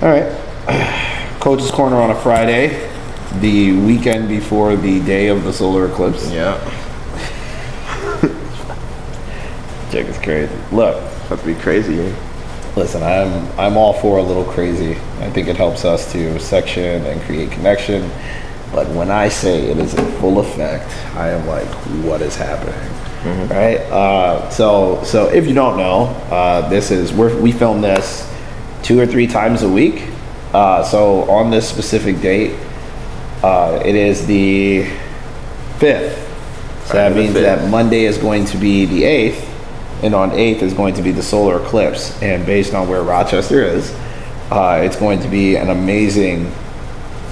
All right. Coach's Corner on a Friday, the weekend before the day of the solar eclipse. Yeah. Jake is crazy. Look, About to be crazy. listen, I'm all for a little crazy. I think it helps us to section and create connection. But when I say it is in full effect, I am like, what is happening? Right? So if you don't know, we film this 2 or 3 times a week. So on this specific date, it is the 5th. So that means that Monday is going to be the 8th, and on 8th is going to be the solar eclipse. And based on where Rochester is, it's going to be an amazing,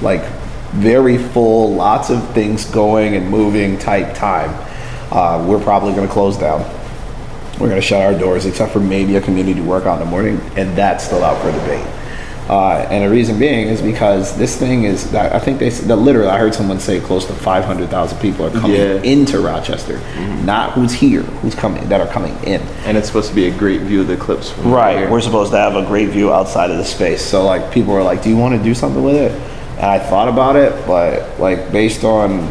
like, very full, lots of things going and moving type time. We're probably going to close down. We're going to shut our doors, except for maybe a community workout in the morning, and that's still out for debate. And the reason being is because this thing is, I think literally, I heard someone say close to 500,000 people are coming into Rochester. Not who's here, who's coming, that are coming in. And it's supposed to be a great view of the eclipse from Right, here. we're supposed to have a great view outside of the space. So like, people were like, do you want to do something with it? And I thought about it, but like, based on,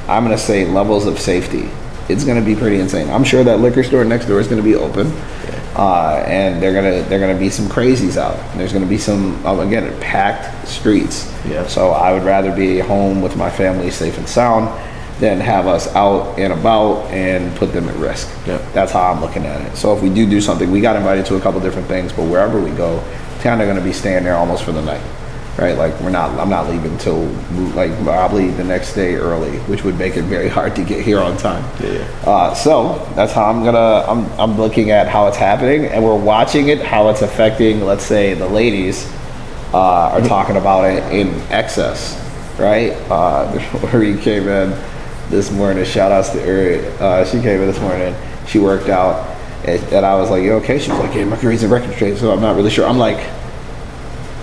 I'm going to say, levels of safety, it's going to be pretty insane. I'm sure that liquor store next door is going to be open. And they're gonna be some crazies out. There's gonna be some, again, packed streets. Yeah. So I would rather be home with my family, safe and sound, than have us out and about and put them at risk. Yeah. That's how I'm looking at it. So if we do something, we got invited to a couple different things, but wherever we go, kind of gonna be staying there almost for the night. Right, like I'm not leaving till like probably the next day early, which would make it very hard to get here on time. Yeah. So that's how I'm looking at how it's happening, and we're watching it, how it's affecting. Let's say the ladies are talking about it in excess, right? Uri came in this morning. Shout outs to Uri. She came in this morning. She worked out, and I was like, "You okay?" She was like, "Yeah, Mercury's in retrograde, so I'm not really sure." I'm like,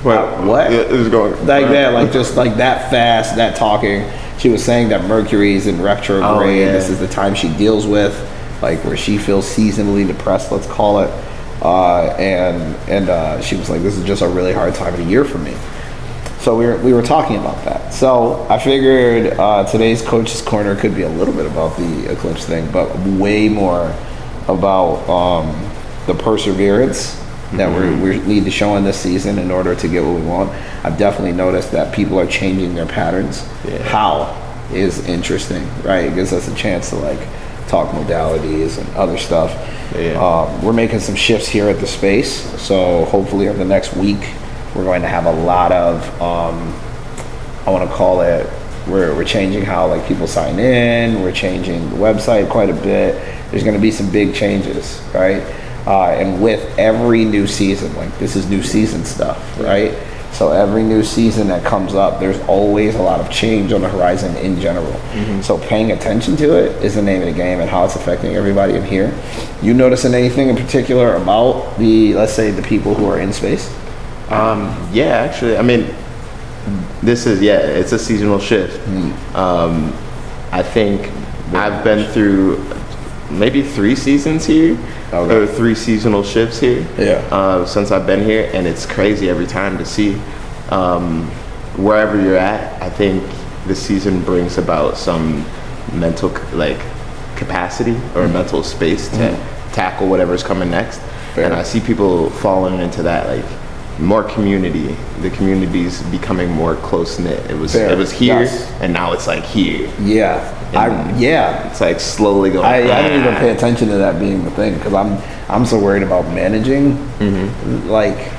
what? Yeah, it was going like that, like just like that fast, that talking. She was saying that Mercury's in retrograde. Oh, yeah. This is the time she deals with, like where she feels seasonally depressed, let's call it. And she was like, this is just a really hard time of the year for me. So we were talking about that. So I figured today's Coach's Corner could be a little bit about the eclipse thing, but way more about the perseverance that we need to show in this season in order to get what we want. I've definitely noticed that people are changing their patterns. Yeah. How is interesting, right? It gives us a chance to like talk modalities and other stuff. Yeah. We're making some shifts here at the space, so hopefully over the next week we're going to have a lot of I want to call it, we're changing how like people sign in, we're changing the website quite a bit. There's going to be some big changes, right? And with every new season, like this is new season stuff, right? So every new season that comes up, there's always a lot of change on the horizon in general. So paying attention to it is the name of the game and how it's affecting everybody in here. You noticing anything in particular about let's say the people who are in space? Yeah, actually, I mean, it's a seasonal shift. I think I've been through maybe 3 seasons here. Okay. Or 3 seasonal shifts here. Yeah. Since I've been here, and it's crazy every time to see wherever you're at. I think the season brings about some mental capacity or mental space to tackle whatever's coming next. Fair. And I see people falling into that, like more community. The community's becoming more close knit. It was here, Yes. and now it's like here. Yeah. It's like slowly going. I didn't even pay attention to that being the thing because I'm so worried about managing, like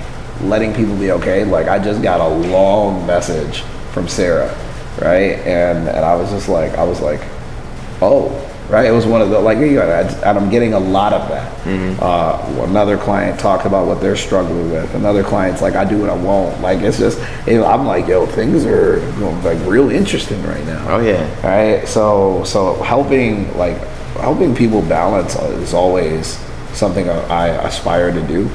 letting people be okay. Like I just got a long message from Sarah, right? And I was just like, oh, right. It was one of the and I'm getting a lot of that. Another client talked about what they're struggling with. Another client's like, I do what I want. Like it's just, I'm like, yo, things are like real interesting right now. Oh yeah. Right. So helping people balance is always something I aspire to do.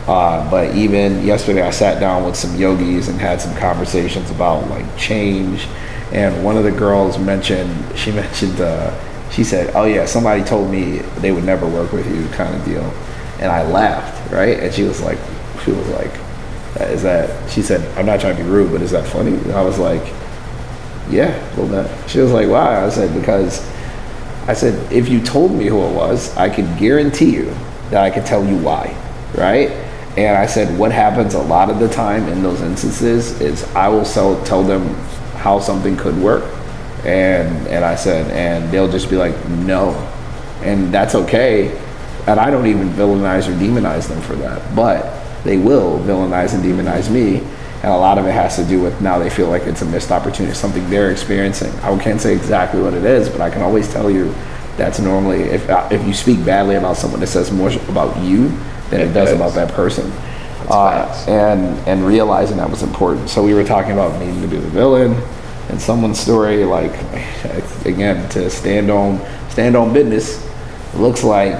But even yesterday, I sat down with some yogis and had some conversations about like change. And one of the girls mentioned, she said, oh yeah, somebody told me they would never work with you kind of deal. And I laughed, right? And she was like, is she said, I'm not trying to be rude, but is that funny? And I was like, yeah, a little bit. She was like, why? I said, because I said, if you told me who it was, I could guarantee you that I could tell you why, right? And I said, what happens a lot of the time in those instances is I will tell them how something could work. And I said, and they'll just be like, no. And that's okay. And I don't even villainize or demonize them for that. But they will villainize and demonize me. And a lot of it has to do with now they feel like it's a missed opportunity, something they're experiencing. I can't say exactly what it is, but I can always tell you that's normally, if you speak badly about someone, it says more about you than it does about that person. And realizing that was important. So we were talking about needing to be the villain in someone's story, like, again, to stand on business looks like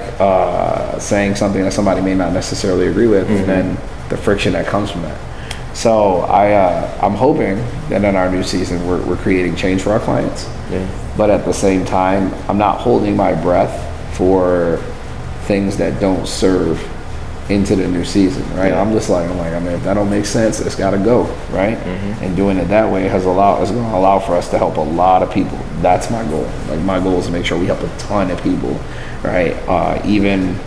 saying something that somebody may not necessarily agree with, and then the friction that comes from that. So I'm hoping that in our new season we're creating change for our clients. Yeah. But at the same time, I'm not holding my breath for things that don't serve into the new season, right? Yeah. I'm like, I mean, if that don't make sense, it's got to go, right? And doing it that way is going to allow for us to help a lot of people. That's my goal. Like, my goal is to make sure we help a ton of people, right? Even,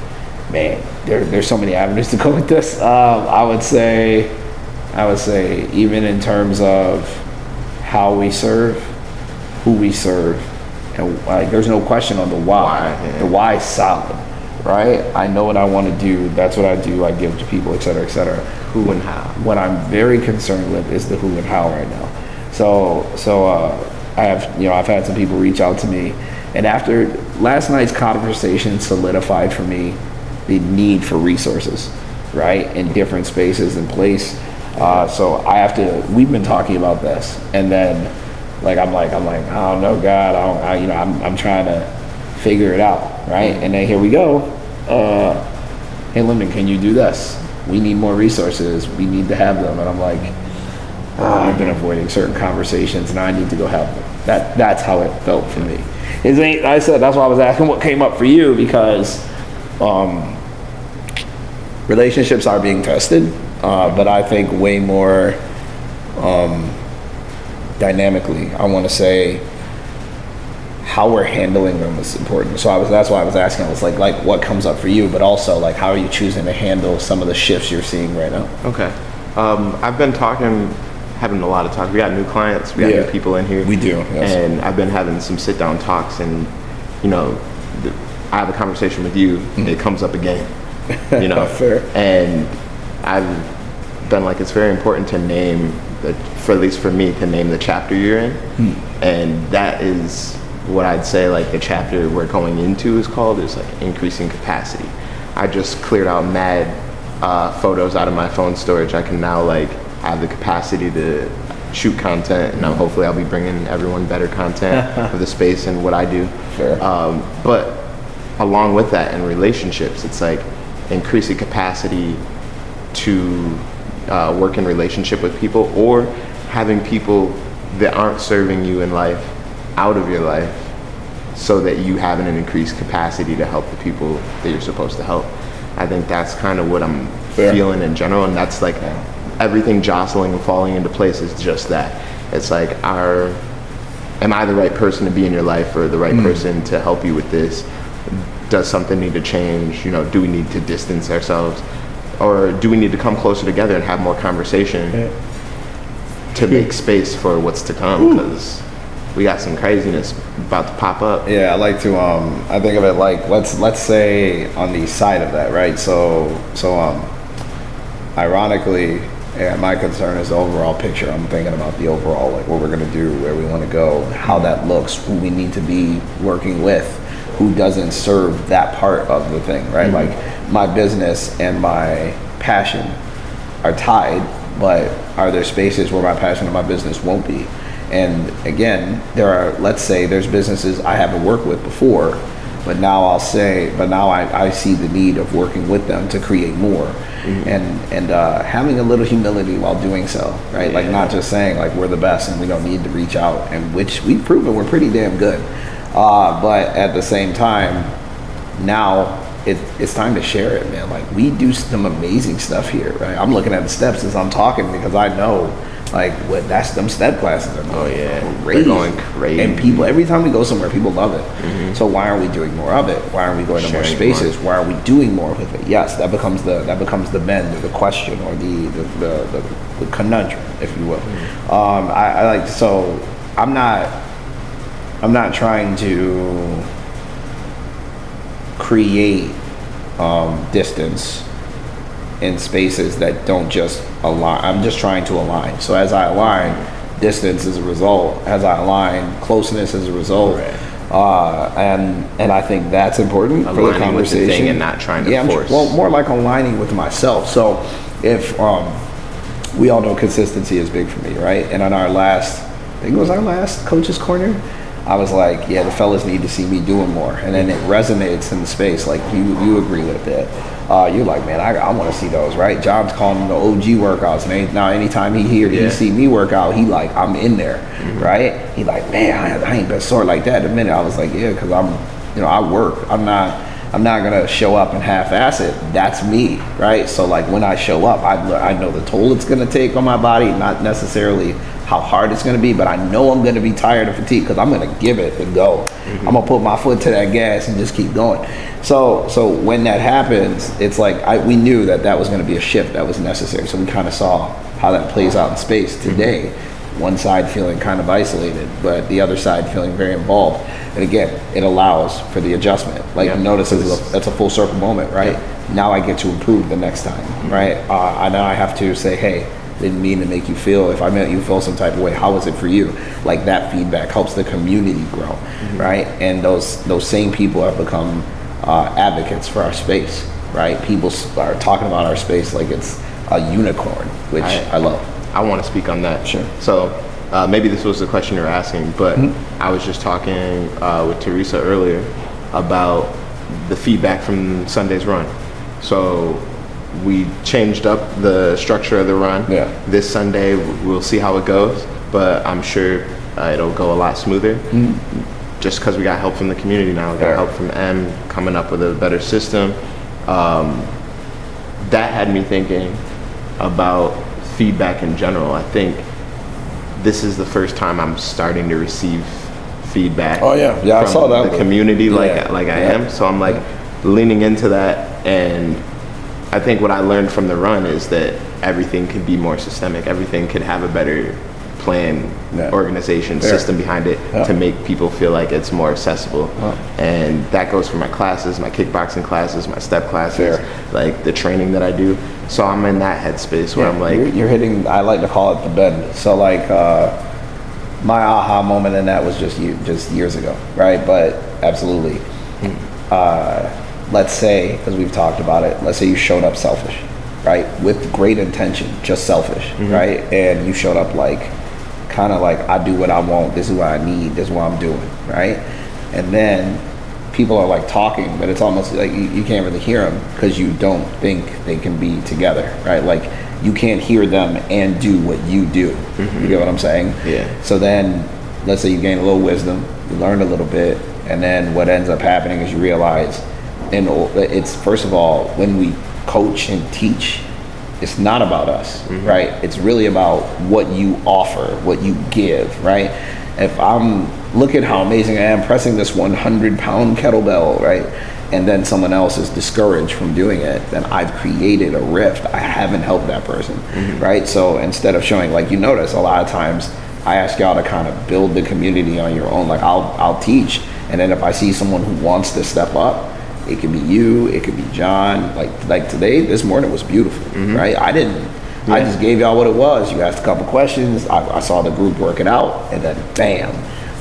man, there's so many avenues to go with this. I would say even in terms of how we serve, who we serve, and like, there's no question on the why. Yeah. The why is solid. Right? I know what I want to do. That's what I do. I give to people, et cetera, et cetera. Who and how. What I'm very concerned with is the who and how right now. So I've had some people reach out to me, and after last night's conversation solidified for me the need for resources, right? In different spaces and place. So we've been talking about this, and then I'm like, I don't know, God, I'm trying to figure it out, right? And then here we go. Hey, Lyndon, can you do this? We need more resources. We need to have them. And I'm like, I've been avoiding certain conversations, and I need to go have them. That's how it felt for me. I said that's why I was asking what came up for you, because relationships are being tested, but I think way more dynamically. I want to say, how we're handling them is important. So that's why I was asking. I was like what comes up for you, but also like, how are you choosing to handle some of the shifts you're seeing right now? Okay. I've been having a lot of talk. We got new clients. We got new people in here. We do. Yes. And I've been having some sit down talks, and I have a conversation with you. It comes up again. Fair. And I've been like, it's very important to name at least for me, to name the chapter you're in. And that is what I'd say, like, the chapter we're going into is like increasing capacity. I just cleared out mad photos out of my phone storage. I can now like have the capacity to shoot content, and hopefully I'll be bringing everyone better content for the space and what I do. Fair. But along with that, in relationships, it's like increasing capacity to work in relationship with people, or having people that aren't serving you in life out of your life, so that you have an increased capacity to help the people that you're supposed to help. I think that's kind of what I'm feeling in general, and that's like everything jostling and falling into place is just that. It's like, am I the right person to be in your life, or the right person to help you with this? Does something need to change? Do we need to distance ourselves, or do we need to come closer together and have more conversation to make space for what's to come? Because we got some craziness about to pop up. Yeah, I like to I think of it like, let's say on the side of that, right? So ironically, my concern is the overall picture. I'm thinking about the overall, like, what we're gonna do, where we want to go, how that looks, who we need to be working with, who doesn't serve that part of the thing, right? Like, my business and my passion are tied, but are there spaces where my passion and my business won't be? And again, let's say there's businesses I haven't worked with before, but now I see the need of working with them to create more, and having a little humility while doing so, right? Like, not just saying like we're the best and we don't need to reach out, and which we've proven we're pretty damn good, but at the same time, now it's time to share it, man. Like, we do some amazing stuff here, right? I'm looking at the steps as I'm talking because I know, like, what that's them step classes are going They're going crazy. And people, every time we go somewhere, people love it. So why aren't we doing more of it? Why aren't we going to more Sharing spaces? Why are we doing more with it? Yes, that becomes the bend or the question or the conundrum, if you will. I like, so I'm not trying to create distance in spaces that don't just align. I'm just trying to align. So as I align, distance is a result. As I align, closeness is a result. Right. And I think that's important for the Aligning conversation. with the thing and not trying to force. Well, more like aligning with myself. So if we all know consistency is big for me, right? And on our last, I think it was our last Coach's Corner, I was like, yeah, the fellas need to see me doing more. And then it resonates in the space. Like, you agree with it. You're like, man, I want to see those, right? John's calling them the OG workouts. And now anytime he see me work out, he like, I'm in there, right? He like, man, I ain't been sore like that in a minute. I was like, yeah, because I work. I'm not going to show up and half-ass it. That's me, right? So, like, when I show up, I know the toll it's going to take on my body, not necessarily how hard it's going to be, but I know I'm going to be tired and fatigued because I'm going to give it a go. I'm going to put my foot to that gas and just keep going. So when that happens, it's like we knew that was going to be a shift that was necessary. So we kind of saw how that plays out in space today. One side feeling kind of isolated, but the other side feeling very involved. And again, it allows for the adjustment. Like, notice that's a full circle moment, right? Now I get to improve the next time, right? Now I have to say, hey, didn't mean to make you feel, if I made you feel some type of way, how was it for you? Like, that feedback helps the community grow, right? And those same people have become advocates for our space, right? People are talking about our space like it's a unicorn, which I love. I want to speak on that. Sure. So maybe this was the question you're asking, but I was just talking with Teresa earlier about the feedback from Sunday's run. So we changed up the structure of the run. This Sunday, we'll see how it goes, but I'm sure it'll go a lot smoother. Just because we got help from the community now. We got help from M coming up with a better system. That had me thinking about feedback in general. I think this is the first time I'm starting to receive feedback. Oh yeah, I saw that. The community, like I am. So I'm like leaning into that, and I think what I learned from the run is that everything could be more systemic. Everything could have a better plan, organization, system behind it to make people feel like it's more accessible. And that goes for my classes, my kickboxing classes, my step classes, like the training that I do. So I'm in that headspace where I'm like, you're hitting, I like to call it the bend. So like my aha moment in that was just years ago, right? But absolutely. Let's say, because we've talked about it, let's say you showed up selfish, right? With great intention, just selfish, right? And you showed up like, kind of like, I do what I want, this is what I need, this is what I'm doing, right? And then people are like talking, but it's almost like you can't really hear them because you don't think they can be together, right? Like, you can't hear them and do what you do. You get what I'm saying? Yeah. So then, let's say you gain a little wisdom, you learn a little bit, and then what ends up happening is you realize, and it's, first of all, when we coach and teach, it's not about us, right? It's really about what you offer, what you give, right? If look at how amazing I am pressing this 100-pound kettlebell, right? And then someone else is discouraged from doing it, then I've created a rift. I haven't helped that person, right? So instead of showing, like, you notice a lot of times I ask y'all to kind of build the community on your own. Like, I'll teach, and then if I see someone who wants to step up, it could be you, it could be John. Like today, this morning was beautiful, right? I just gave y'all what it was. You asked a couple questions. I saw the group work it out, and then bam.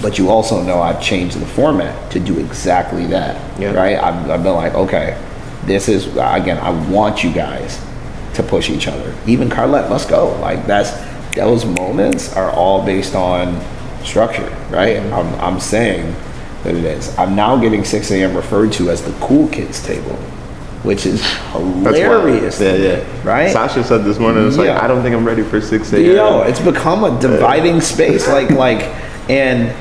But you also know I've changed the format to do exactly that, right? I've been like, okay, this is, again, I want you guys to push each other. Even Carlette, let's go. Like, those moments are all based on structure, right? I'm saying that it is. I'm now getting 6 a.m. referred to as the cool kids table, which is hilarious. Right? Sasha said this morning, it's like, I don't think I'm ready for 6 a.m. It's become a dividing space. And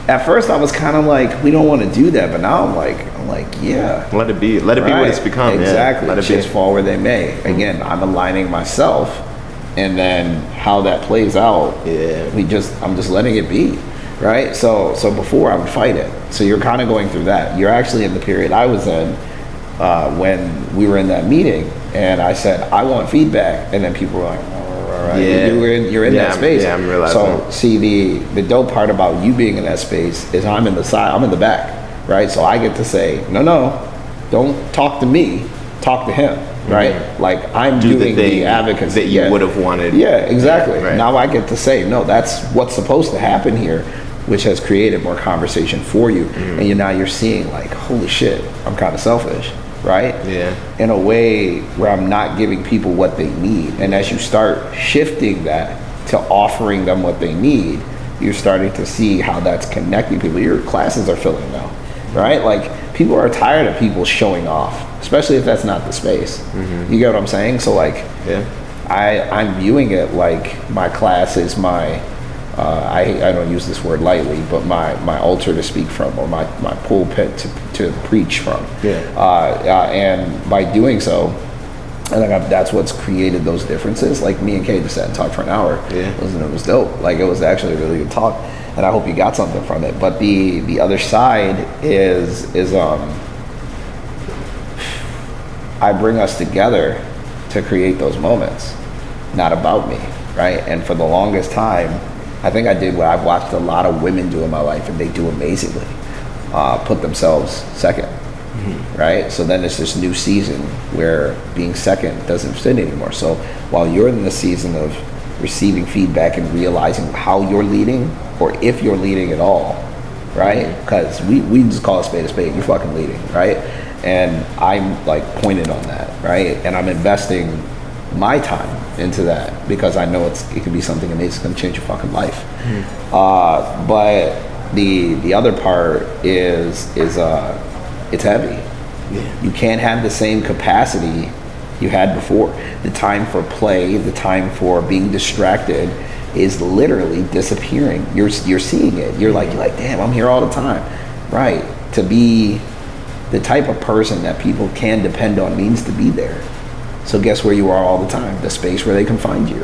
at first I was kind of like, we don't want to do that, but now I'm like, yeah. Let it be. Let it be what it's become. Exactly. Yeah. Let it Chips be. fall where they may. Again, I'm aligning myself, and then how that plays out. Yeah. I'm just letting it be, right? So before I would fight it. So you're kind of going through that. You're actually in the period I was in when we were in that meeting, and I said I want feedback, and then people were like, all right, Yeah. you're in that space. Yeah, I'm realizing. So see, the dope part about you being in that space is I'm in the back, right? So I get to say, no, don't talk to me, talk to him, right? Like I'm Do the doing thing the advocacy that you would have wanted. Yeah, exactly. Right. Now I get to say, no, that's what's supposed to happen here, which has created more conversation for you. And now you're seeing like, holy shit, I'm kind of selfish, right? Yeah. In a way where I'm not giving people what they need. And as you start shifting that to offering them what they need, you're starting to see how that's connecting people. Your classes are filling now, right? Like people are tired of people showing off, especially if that's not the space. You get what I'm saying? So like, Yeah. I'm viewing it like my class is my, I don't use this word lightly, but my altar to speak from, or my pulpit to preach from. Yeah. And by doing so, I think that's what's created those differences. Like me and Kay just sat and talked for an hour. Yeah. It was dope. Like it was actually a really good talk, and I hope you got something from it. But the other side is I bring us together to create those moments, not about me, right? And for the longest time, I think I did what I've watched a lot of women do in my life, and they do amazingly. Put themselves second, right? So then it's this new season where being second doesn't fit anymore. So while you're in the season of receiving feedback and realizing how you're leading, or if you're leading at all, right? Because we just call a spade, you're fucking leading, right? And I'm like pointed on that, right? And I'm investing my time into that because I know it can be something amazing. It's gonna change your fucking life. But the other part is it's heavy. Yeah. You can't have the same capacity you had before. The time for play, the time for being distracted is literally disappearing. You're seeing it. You're like, damn, I'm here all the time, right? To be the type of person that people can depend on means to be there. So guess where you are all the time? The space where they can find you,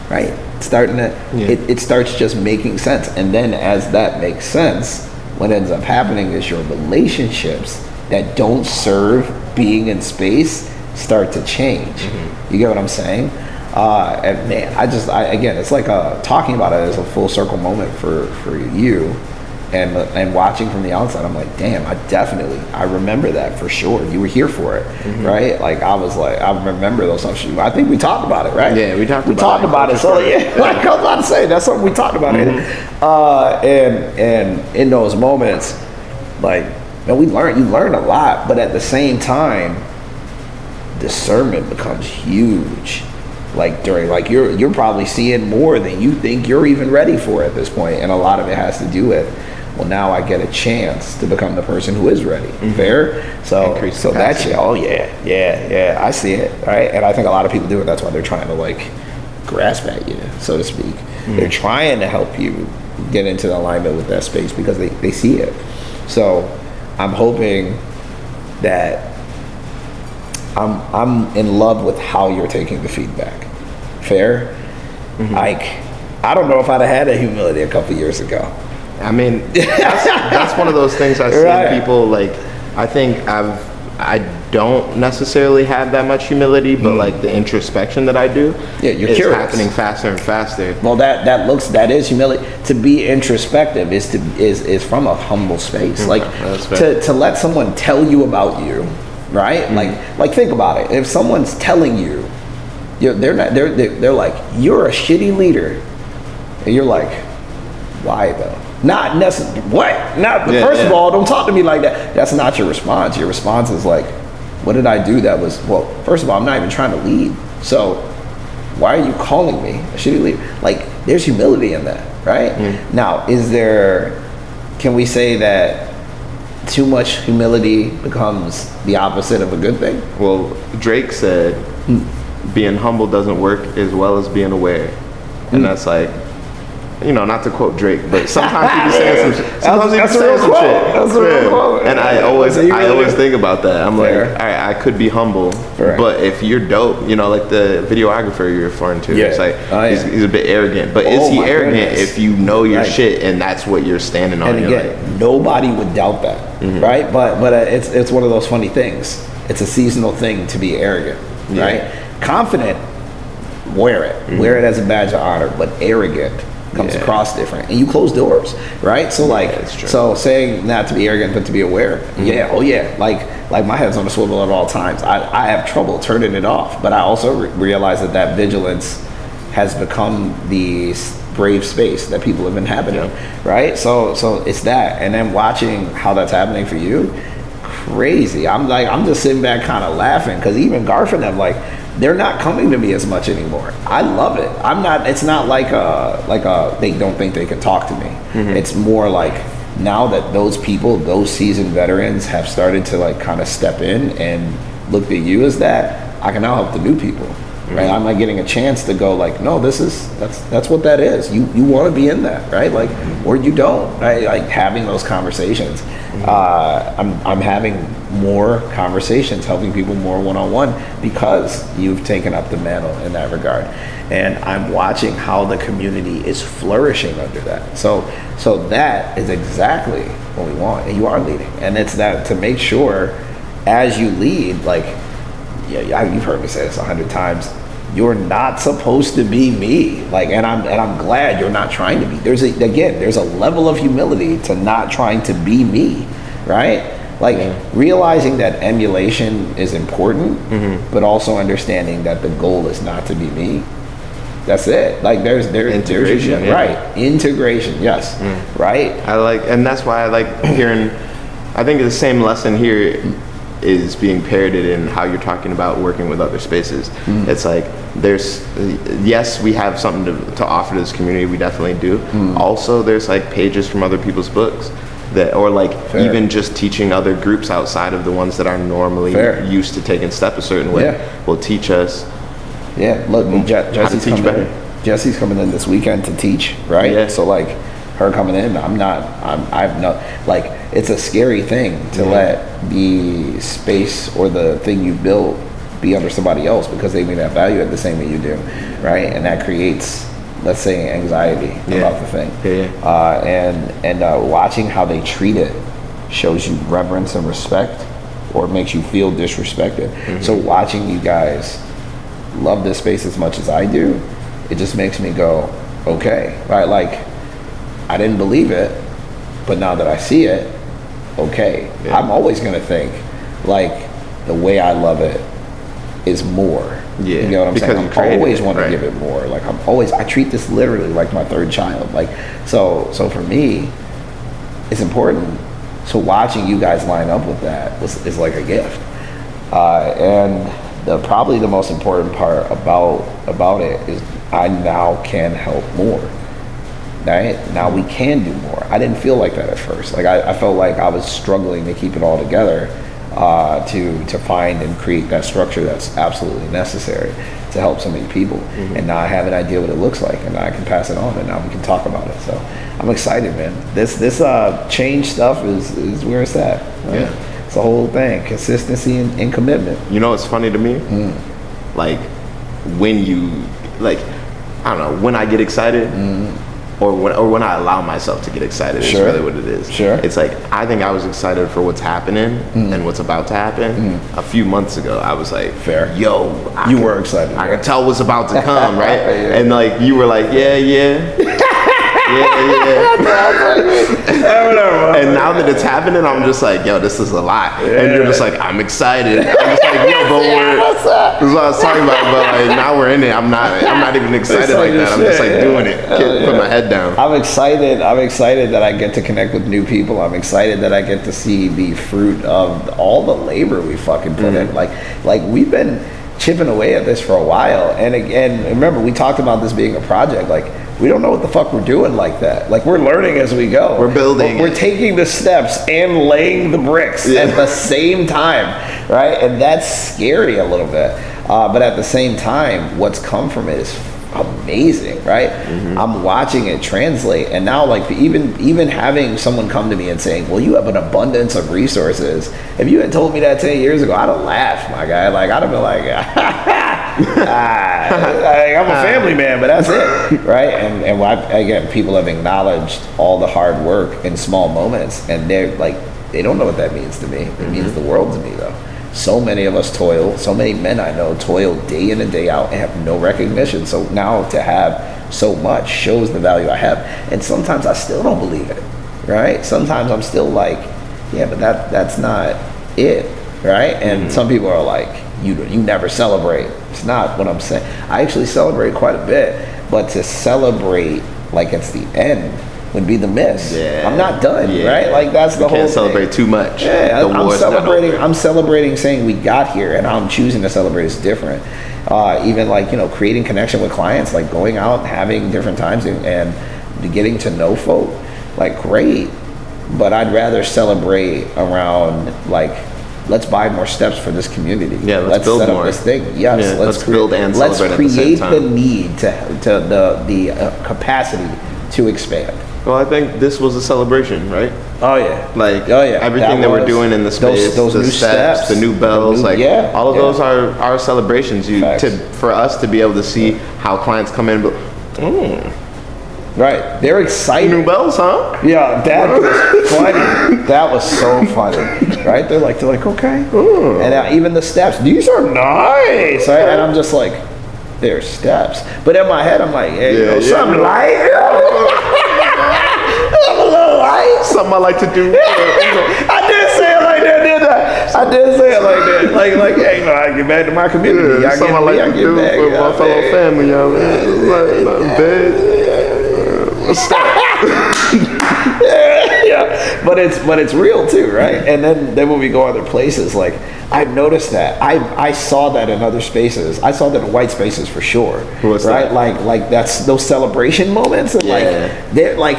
right? It starts just making sense. And then as that makes sense, what ends up happening is your relationships that don't serve being in space start to change. You get what I'm saying? And man, again, it's like talking about it as a full circle moment for you. And watching from the outside, I'm like, damn, I remember that for sure. You were here for it, right? Like I remember those times. I think we talked about it, right? Yeah, we talked about it. So yeah, like I was about to say, that's something we talked about it. And in those moments, like, man, you learn a lot, but at the same time, discernment becomes huge. Like you're probably seeing more than you think you're even ready for at this point, and a lot of it has to do with, well, now I get a chance to become the person who is ready. Fair? So that's it. Oh yeah, I see it, right? And I think a lot of people do it. That's why they're trying to like grasp at you, so to speak. They're trying to help you get into the alignment with that space because they see it. So I'm hoping that I'm in love with how you're taking the feedback. Fair? Like, I don't know if I'd have had that humility a couple years ago. I mean, that's one of those things I see in people. Like, I think I don't necessarily have that much humility, but like the introspection that I do, you're is curious. happening faster and faster. Well, that is humility. To be introspective is from a humble space. Like that's fair. to let someone tell you about you, right? Like think about it. If someone's telling you, they're like, you're a shitty leader, and you're like, why though? Not necessarily. What? Not. First of all, don't talk to me like that. That's not your response. Your response is like, what did I do that was, well, first of all, I'm not even trying to lead. So why are you calling me a shitty leader? Like, there's humility in that, right? Now, can we say that too much humility becomes the opposite of a good thing? Well, Drake said, being humble doesn't work as well as being aware. And that's like, not to quote Drake, but sometimes he be saying some shit. Sometimes he be That's a saying real some quote. shit. That's a real quote. And I always think about that. I'm Fair. like, all right, I could be humble, Right. but if you're dope, like the videographer you're referring to, Yeah. it's like Oh, yeah. he's a bit arrogant. But Oh, is he my arrogant goodness. if you know your Right. shit and that's what you're standing on? And You're again, like, nobody would doubt that, right? But it's one of those funny things. It's a seasonal thing to be arrogant, right? Confident, wear it as a badge of honor. But arrogant comes Yeah. across different, and you close doors, right? So that's true. so saying not to be arrogant but to be aware, like my head's on a swivel at all times. I have trouble turning it off, but I also realize that vigilance has become the brave space that people have inhabited, right? So it's that, and then watching how that's happening for you, crazy. I'm just sitting back kind of laughing because even Garth and them, like, they're not coming to me as much anymore. I love it. It's not like they don't think they can talk to me. It's more like now that those people, those seasoned veterans have started to like kind of step in and looked at you as that, I can now help the new people. Right, I'm like getting a chance to go like, no, that's what that is. You want to be in that, right? Like, or you don't, right? Like having those conversations. I'm having more conversations, helping people more one-on-one because you've taken up the mantle in that regard, and I'm watching how the community is flourishing under that. So that is exactly what we want, and you are leading, and it's that to make sure as you lead, like. Yeah, you've heard me say this 100 times. You're not supposed to be me. Like, and I'm glad you're not trying to be. There's a level of humility to not trying to be me, right? Like realizing that emulation is important, but also understanding that the goal is not to be me. That's it. Like there's Integration, yeah. right? Integration, yes, right. and that's why I like hearing. I think the same lesson here is being parroted in how you're talking about working with other spaces. It's like yes, we have something to offer to this community. We definitely do. Also, there's like pages from other people's books or like Fair. even just teaching other groups outside of the ones that are normally Fair. used to taking step a certain way will teach us. Yeah, look, Jesse's teach coming better. in. Jesse's coming in this weekend to teach, right? Yeah. So like, her coming in, it's a scary thing to let the space or the thing you built be under somebody else because they may not value it the same way you do, right? And that creates, let's say, anxiety about the thing. And watching how they treat it shows you reverence and respect, or makes you feel disrespected. So watching you guys love this space as much as I do, it just makes me go, okay, right? Like, I didn't believe it, but now that I see it, okay. Yeah. I'm always gonna think, like, the way I love it is more. Yeah, You know what I'm because saying? you I'm created always it, want to right. give it more. Like, I treat this literally like my third child. Like, so for me, it's important. So watching you guys line up with that is like a gift. And probably the most important part about it is I now can help more. Right? Now we can do more. I didn't feel like that at first. Like I felt like I was struggling to keep it all together, to find and create that structure that's absolutely necessary to help so many people. And now I have an idea what it looks like, and I can pass it on, and now we can talk about it. So I'm excited, man. This change stuff is where it's at. Right? Yeah. It's the whole thing: consistency and commitment. You know what's funny to me? Like when you I don't know, when I get excited. Or when I allow myself to get excited is Sure. really what it is. Sure. It's like, I think I was excited for what's happening and what's about to happen. A few months ago, I was like, Fair. yo. You were excited. I can tell what's about to come, right? Yeah. And like, you were like, yeah. And now that it's happening, I'm just like, yo, this is a lot. And you're just like, I'm excited. I'm just like, yo, but this is what I was talking about. But like, now we're in it. I'm not even excited like that. I'm just like doing it. Put my head down. I'm excited that I get to connect with new people. I'm excited that I get to see the fruit of all the labor we fucking put in. Like we've been chipping away at this for a while. And again, remember, we talked about this being a project. Like, we don't know what the fuck we're doing like that. Like, we're learning as we go. We're building. We're taking the steps and laying the bricks at the same time, right? And that's scary a little bit. But at the same time, what's come from it is amazing, right? I'm watching it translate, and now like even having someone come to me and saying, well, you have an abundance of resources. If you had told me that 10 years ago, I'd have laughed, my guy. Like I'd have been like, I'm a family man, but that's it, right? And again, people have acknowledged all the hard work in small moments, and they're like, they don't know what that means to me. It means the world to me, though. So many of us toil, so many men I know toil day in and day out and have no recognition. So now to have so much shows the value I have. And sometimes I still don't believe it, right? Sometimes I'm still like, yeah, but that's not it, right? And some people are like, you never celebrate. It's not what I'm saying. I actually celebrate quite a bit, but to celebrate like it's the end would be the miss. Yeah. I'm not done, right? Like that's the whole thing. Can't celebrate too much. Yeah, I'm celebrating saying we got here, and I'm choosing to celebrate is different. Even like, creating connection with clients, like going out and having different times and getting to know folk, like great. But I'd rather celebrate around like, let's buy more steps for this community. Yeah, let's build set more. Up this thing. Yes, yeah, let's build and celebrate at the same time. Let's create the need to the capacity to expand. Well, I think this was a celebration, right? Oh yeah, Everything that we're doing in the space, those the new steps, the new bells, all of those are our celebrations. For us to be able to see how clients come in, right? They're excited. New bells, huh? Yeah, that was funny. That was so funny, right? They're like, okay, and even the steps. These are nice, right? And I'm just like, they're steps. But in my head, I'm like, hey, something light. I'm a little light. Something I like to do. I did say it like that, didn't I? I did say it like that. Like, hey, I get back to my community. Yeah, something I like to do with my fellow family, y'all. But it's real too, right? And then when we go other places, like I've noticed that I saw that in other spaces. I saw that in white spaces for sure. What's right? That? Like that's those celebration moments, and like they're like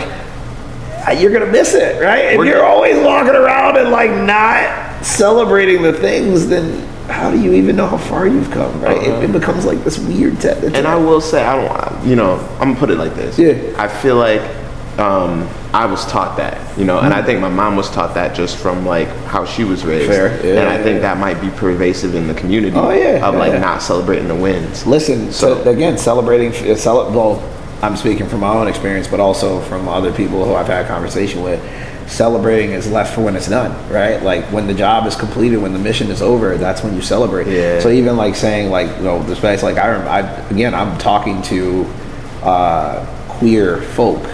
you're gonna miss it, right? If you're always walking around and like not celebrating the things, then how do you even know how far you've come, right? It becomes like this weird And I will say, I'm gonna put it like this. Yeah. I feel like I was taught that, and I think my mom was taught that just from like how she was raised. Fair. Yeah, and I think that might be pervasive in the community not celebrating the wins. Listen, so again, well, I'm speaking from my own experience, but also from other people who I've had conversation with. Celebrating is left for when it's done, right? Like when the job is completed, when the mission is over, that's when you celebrate. Yeah. So even like saying like, the space, like I'm talking to queer folk,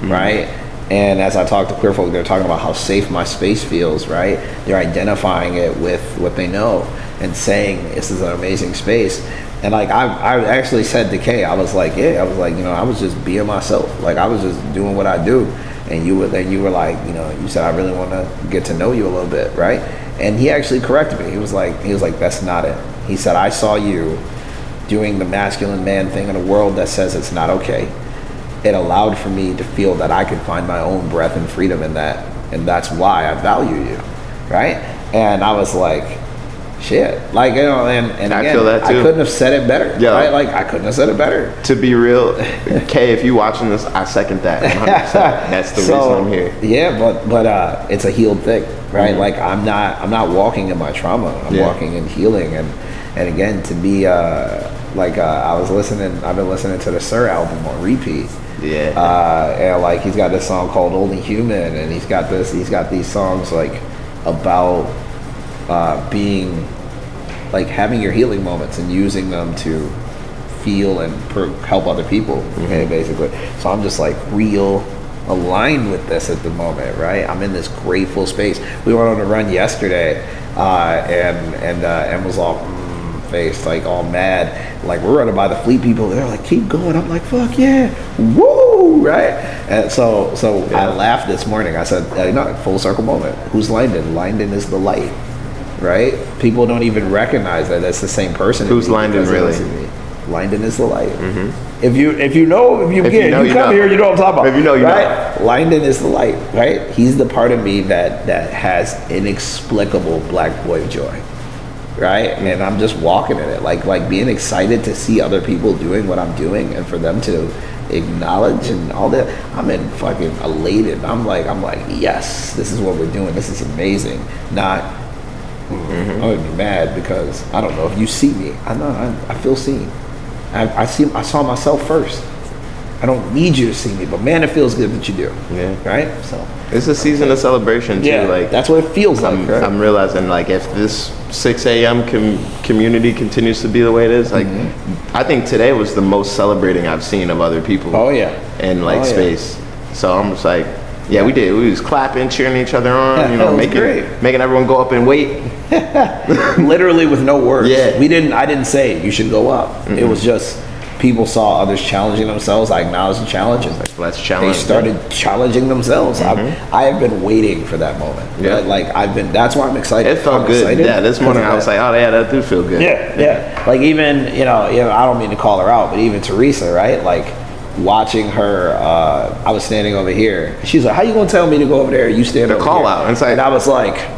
right? And as I talk to queer folk, they're talking about how safe my space feels, right? They're identifying it with what they know and saying this is an amazing space. And like I actually said to Kay, I was like, I was just being myself. Like I was just doing what I do. And you were like, you said, I really want to get to know you a little bit, right? And he actually corrected me. He was like, that's not it. He said, I saw you doing the masculine man thing in a world that says it's not okay. It allowed for me to feel that I could find my own breath and freedom in that. And that's why I value you, right? And I was like, shit. Like, and again, I feel that too. I couldn't have said it better. Yeah. Right? Like, I couldn't have said it better. To be real, Kay, if you watching this, I second that 100%. That's the reason I'm here. Yeah, but it's a healed thing, right? Like, I'm not walking in my trauma. I'm walking in healing. And again, to be, I've been listening to the Sir album on repeat. Yeah. And like, he's got this song called Only Human, and he's got these songs like about being like having your healing moments and using them to feel and help other people, okay, basically. So I'm just like real aligned with this at the moment, right? I'm in this grateful space. We went on a run yesterday, and was all faced, like all mad. Like we're running by the fleet people. They're like, keep going. I'm like, fuck yeah, woo, right? And so I laughed this morning. I said, full circle moment. Who's Lyndon? Lyndon is the light. Right? People don't even recognize that that's the same person. Who's Lyndon really? Lyndon is the light. Mm-hmm. If you come here, you know what I'm talking about. If you know, you right? Know. Lyndon is the light, right? He's the part of me that has inexplicable black boy joy. right? And I'm just walking in it, like being excited to see other people doing what I'm doing, and for them to acknowledge and all that. I'm in fucking elated. I'm like, yes, this is what we're doing. This is amazing. Not, I'm gonna be mad because I don't know if you see me. I feel seen. I saw myself first. I don't need you to see me, but man, it feels good that you do. Yeah. Right. So it's a season of celebration too. yeah, Like that's what it feels like. Right? I'm realizing like if this 6 a.m. community continues to be the way it is, like I think today was the most celebrating I've seen of other people. Oh yeah. In like Oh, yeah. space. So I'm just like, yeah, we did. We was clapping, cheering each other on, Yeah, you know, that was great. making everyone go up and wait. Literally with no words. Yeah. I didn't say you should go up. It was just people saw others challenging themselves. I acknowledged the challenges. Like, let's challenge. They started challenging themselves. I have been waiting for that moment. Yeah. Like that's why I'm excited. It felt I'm good. excited Yeah, this morning I was like, oh yeah, that do feel good. yeah. Like even, I don't mean to call her out, but even Teresa, right? Like watching her, I was standing over here. She's like, how you gonna tell me to go over there? You stand over call here. out. It's like- and I was like,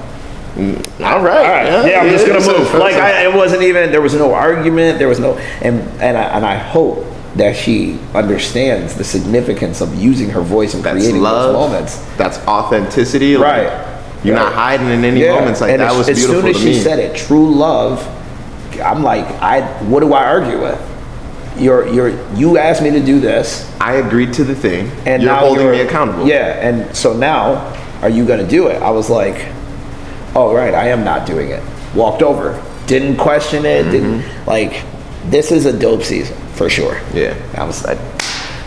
All right. yeah, I'm just gonna So- move. so- Like it wasn't even. There was no argument. There was no, and I hope that she understands the significance of using her voice and That's creating love. those moments. That's authenticity. Like, Right. You're Right. not hiding in any moments. Like and that was as beautiful soon as to she me. said it, true love. I'm like, what do I argue with? You asked me to do this, I agreed to the thing, and you're now holding me accountable. Yeah, and so now, are you gonna do it? I was like, oh right, I am not doing it. Walked over, didn't question it. Didn't like. This is a dope season for sure. Yeah. I was like,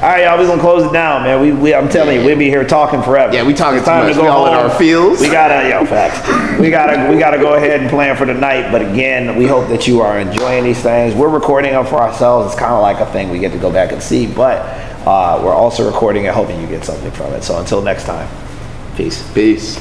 all right, y'all, we gonna close it down, man. I'm telling you, we'll be here talking forever. Yeah, we talking It's too time much. to go We all in home. our fields. We gotta, facts. We gotta go ahead and plan for the night. But again, we hope that you are enjoying these things. We're recording them for ourselves. It's kind of like a thing we get to go back and see. But we're also recording it, hoping you get something from it. So until next time, peace. Peace.